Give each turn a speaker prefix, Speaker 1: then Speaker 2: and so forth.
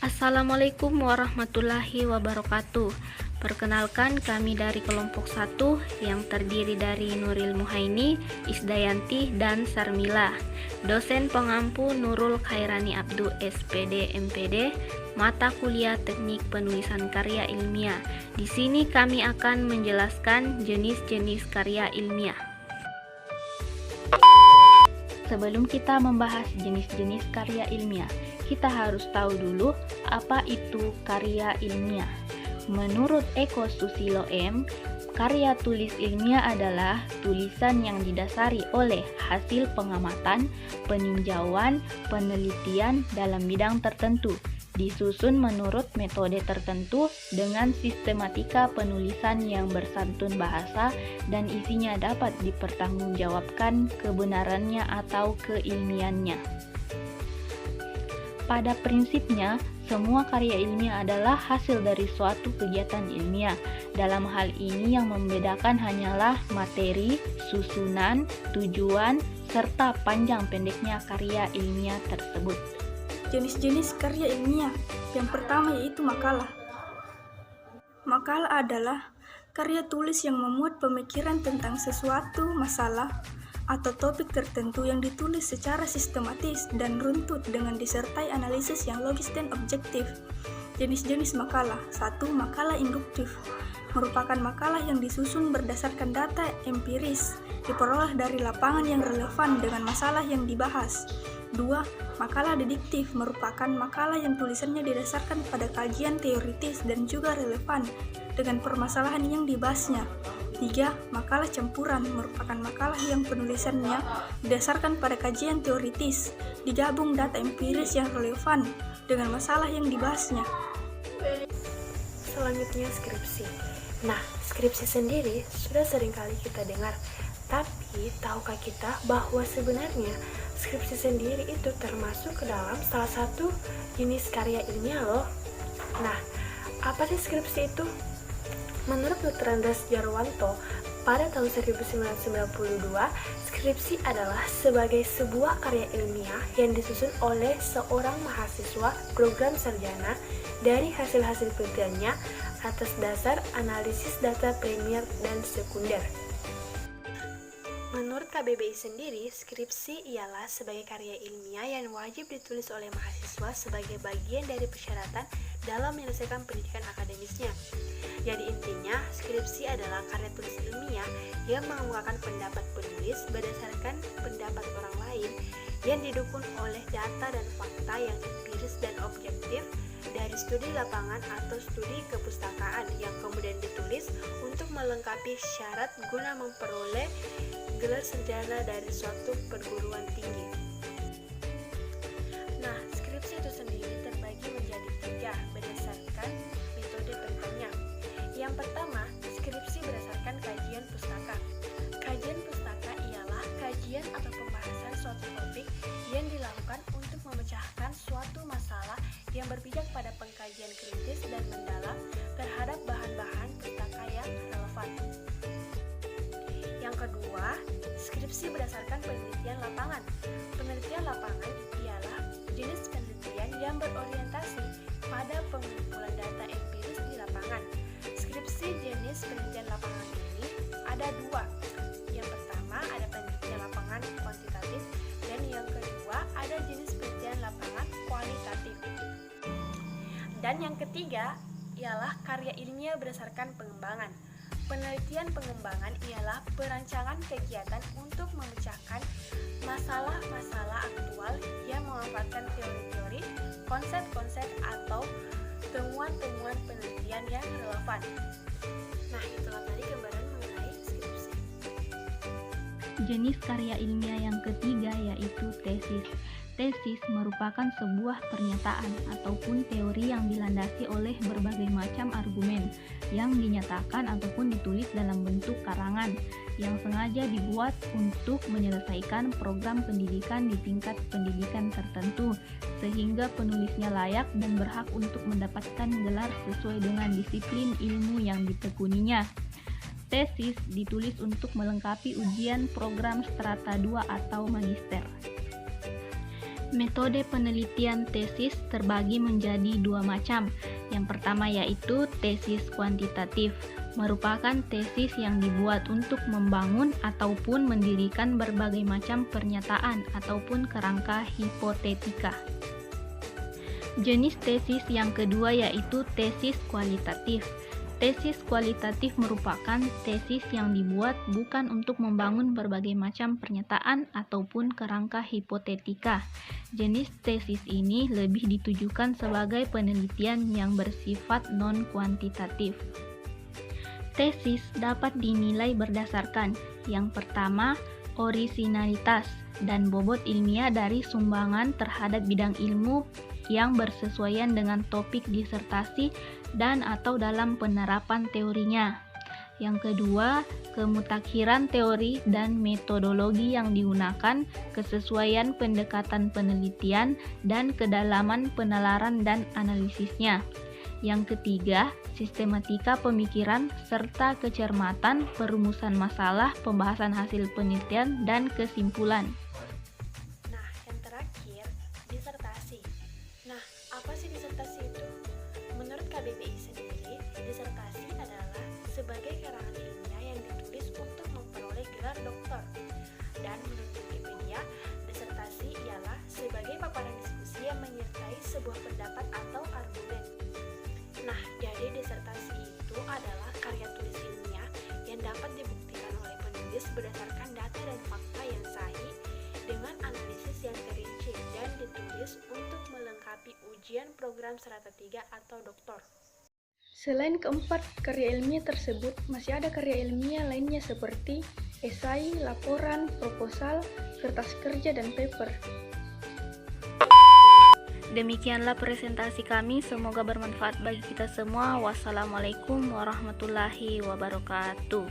Speaker 1: Assalamualaikum warahmatullahi wabarakatuh. Perkenalkan, kami dari kelompok 1 yang terdiri dari Nuril Muhaini, Isdayanti, dan Sarmila. Dosen pengampu Nurul Khairani Abdu, SPD MPD, mata kuliah Teknik Penulisan Karya Ilmiah. Di sini kami akan menjelaskan jenis-jenis karya ilmiah. Sebelum kita membahas jenis-jenis karya ilmiah, kita harus tahu dulu apa itu karya ilmiah. Menurut Eko Susilo M, karya tulis ilmiah adalah tulisan yang didasari oleh hasil pengamatan, peninjauan, penelitian dalam bidang tertentu, disusun menurut metode tertentu dengan sistematika penulisan yang bersantun bahasa dan isinya dapat dipertanggungjawabkan kebenarannya atau keilmiannya. Pada prinsipnya, semua karya ilmiah adalah hasil dari suatu kegiatan ilmiah. Dalam hal ini yang membedakan hanyalah materi, susunan, tujuan, serta panjang pendeknya karya ilmiah tersebut.
Speaker 2: Jenis-jenis karya ilmiah. Yang pertama yaitu makalah. Makalah adalah karya tulis yang memuat pemikiran tentang sesuatu masalah atau topik tertentu yang ditulis secara sistematis dan runtut dengan disertai analisis yang logis dan objektif. Jenis-jenis makalah. 1. Makalah induktif. Merupakan makalah yang disusun berdasarkan data empiris, diperoleh dari lapangan yang relevan dengan masalah yang dibahas. 2. Makalah deduktif merupakan makalah yang tulisannya didasarkan pada kajian teoritis dan juga relevan dengan permasalahan yang dibahasnya. 3. Makalah campuran merupakan makalah yang penulisannya didasarkan pada kajian teoritis, digabung data empiris yang relevan dengan masalah yang dibahasnya.
Speaker 3: Selanjutnya skripsi. Nah, skripsi sendiri sudah seringkali kita dengar, tapi tahukah kita bahwa sebenarnya skripsi sendiri itu termasuk ke dalam salah satu jenis karya ilmiah loh. Nah, apa sih skripsi itu? Menurut Dr. Andreas Jarwanto, pada tahun 1992, skripsi adalah sebagai sebuah karya ilmiah yang disusun oleh seorang mahasiswa program sarjana dari hasil-hasil penelitiannya atas dasar analisis data primer dan sekunder. Menurut KBBI sendiri, skripsi ialah sebagai karya ilmiah yang wajib ditulis oleh mahasiswa sebagai bagian dari persyaratan dalam menyelesaikan pendidikan akademisnya. Jadi intinya, skripsi adalah karya tulis ilmiah yang mengemukakan pendapat penulis berdasarkan pendapat orang lain yang didukung oleh data dan fakta yang empiris dan objektif dari studi lapangan atau studi kepustakaan yang kemudian ditulis untuk melengkapi syarat guna memperoleh gelar sarjana dari suatu perguruan tinggi. Nah, skripsi itu sendiri terbagi menjadi 3 berdasarkan metode tentunya. Yang pertama, skripsi berdasarkan kajian pustaka. Kajian pustaka ialah kajian atau pembahasan suatu topik yang dilakukan untuk memecahkan suatu masalah yang berpijak pada pengkajian kritis dan mendalam terhadap bahan-bahan pustaka yang relevan. Yang kedua, skripsi berdasarkan penelitian lapangan. Penelitian lapangan ialah jenis penelitian yang berorientasi pada pengumpulan data empiris di lapangan. Skripsi jenis penelitian lapangan ini ada 2. Yang pertama ada penelitian lapangan kuantitatif dan yang kedua ada jenis penelitian lapangan kualitatif. Dan yang ketiga ialah karya ilmiah berdasarkan pengembangan. Penelitian pengembangan ialah perancangan kegiatan untuk memecahkan masalah-masalah aktual yang memanfaatkan teori-teori, konsep-konsep atau temuan-temuan penelitian yang relevan. Nah, itulah tadi gambaran mengenai skripsi.
Speaker 1: Jenis karya ilmiah yang ketiga yaitu tesis. Tesis merupakan sebuah pernyataan ataupun teori yang dilandasi oleh berbagai macam argumen yang dinyatakan ataupun ditulis dalam bentuk karangan yang sengaja dibuat untuk menyelesaikan program pendidikan di tingkat pendidikan tertentu sehingga penulisnya layak dan berhak untuk mendapatkan gelar sesuai dengan disiplin ilmu yang ditekuninya. tesis ditulis untuk melengkapi ujian program strata 2 atau magister. Metode penelitian tesis terbagi menjadi dua macam. Yang pertama yaitu tesis kuantitatif, merupakan tesis yang dibuat untuk membangun ataupun mendirikan berbagai macam pernyataan ataupun kerangka hipotetika. Jenis tesis yang kedua yaitu tesis kualitatif. Tesis kualitatif merupakan tesis yang dibuat bukan untuk membangun berbagai macam pernyataan ataupun kerangka hipotetika. Jenis tesis ini lebih ditujukan sebagai penelitian yang bersifat non-kuantitatif. Tesis dapat dinilai berdasarkan yang pertama, orisinalitas dan bobot ilmiah dari sumbangan terhadap bidang ilmu yang bersesuaian dengan topik disertasi dan atau dalam penerapan teorinya. Yang kedua, kemutakhiran teori dan metodologi yang digunakan, kesesuaian pendekatan penelitian, dan kedalaman penalaran dan analisisnya. Yang ketiga, sistematika pemikiran serta kecermatan, perumusan masalah, pembahasan hasil penelitian, dan kesimpulan.
Speaker 3: Nah, yang terakhir, disertasi. Nah, apa sih disertasi itu? Menurut KBBI sendiri, disertasi adalah sebagai karangan ilmiah yang ditulis untuk memperoleh gelar doktor. Dan menurut Wikipedia, disertasi ialah sebagai paparan diskusi yang menyertai sebuah pendapat atau argumen. Nah, jadi disertasi itu adalah karya tulis ilmiah yang dapat dibuktikan oleh penulis berdasarkan data dan fakta yang sahih dengan analisis yang terinci dan ditulis untuk melengkapi ujian program strata 3 atau doktor.
Speaker 2: Selain keempat karya ilmiah tersebut, masih ada karya ilmiah lainnya seperti esai, laporan, proposal, kertas kerja, dan paper.
Speaker 1: Demikianlah presentasi kami, semoga bermanfaat bagi kita semua. Wassalamualaikum warahmatullahi wabarakatuh.